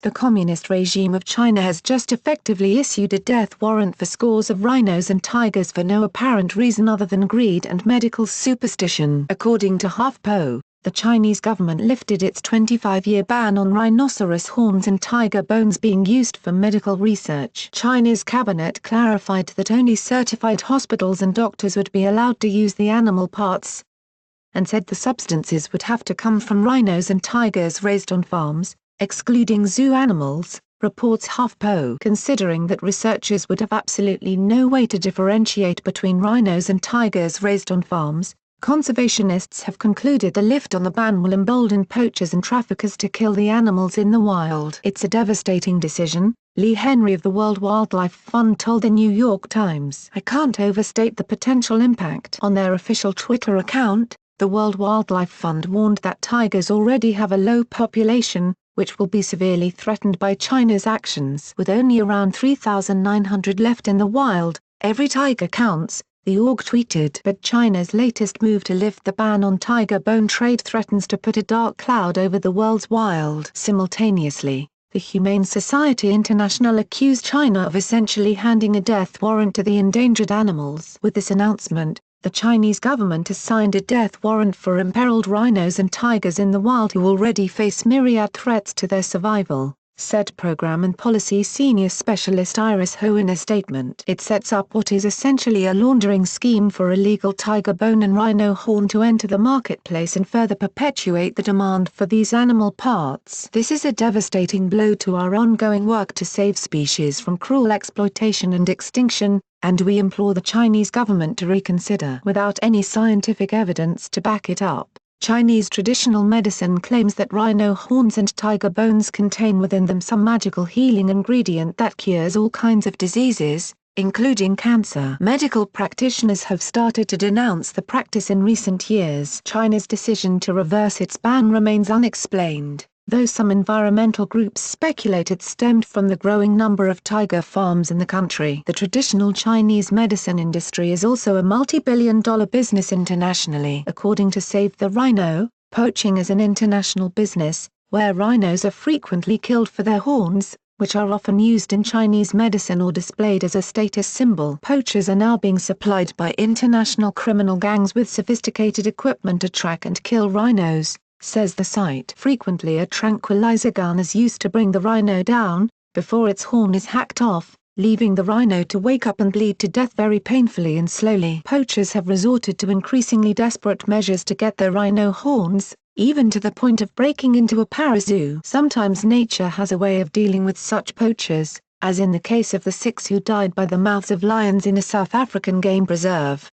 The communist regime of China has just effectively issued a death warrant for scores of rhinos and tigers for no apparent reason other than greed and medical superstition. According to HuffPo, the Chinese government lifted its 25-year ban on rhinoceros horns and tiger bones being used for medical research. China's cabinet clarified that only certified hospitals and doctors would be allowed to use the animal parts, and said the substances would have to come from rhinos and tigers raised on farms, excluding zoo animals, reports HuffPo. Considering that researchers would have absolutely no way to differentiate between rhinos and tigers raised on farms, conservationists have concluded the lift on the ban will embolden poachers and traffickers to kill the animals in the wild. It's a devastating decision, Lee Henry of the World Wildlife Fund told the New York Times. I can't overstate the potential impact. On their official Twitter account, the World Wildlife Fund warned that tigers already have a low population, which will be severely threatened by China's actions. With only around 3,900 left in the wild, every tiger counts, the org tweeted. But China's latest move to lift the ban on tiger bone trade threatens to put a dark cloud over the world's wild. Simultaneously, the Humane Society International accused China of essentially handing a death warrant to the endangered animals. With this announcement, the Chinese government has signed a death warrant for imperiled rhinos and tigers in the wild who already face myriad threats to their survival, said Program and Policy Senior Specialist Iris Ho in a statement. It sets up what is essentially a laundering scheme for illegal tiger bone and rhino horn to enter the marketplace and further perpetuate the demand for these animal parts. This is a devastating blow to our ongoing work to save species from cruel exploitation and extinction, and we implore the Chinese government to reconsider. Without any scientific evidence to back it up, Chinese traditional medicine claims that rhino horns and tiger bones contain within them some magical healing ingredient that cures all kinds of diseases, including cancer. Medical practitioners have started to denounce the practice in recent years. China's decision to reverse its ban remains unexplained, though some environmental groups speculate it stemmed from the growing number of tiger farms in the country. The traditional Chinese medicine industry is also a multi-billion-dollar business internationally. According to Save the Rhino, poaching is an international business, where rhinos are frequently killed for their horns, which are often used in Chinese medicine or displayed as a status symbol. Poachers are now being supplied by international criminal gangs with sophisticated equipment to track and kill rhinos, says the site. Frequently a tranquilizer gun is used to bring the rhino down, before its horn is hacked off, leaving the rhino to wake up and bleed to death very painfully and slowly. Poachers have resorted to increasingly desperate measures to get their rhino horns, even to the point of breaking into a parazoo. Sometimes nature has a way of dealing with such poachers, as in the case of the 6 who died by the mouths of lions in a South African game preserve.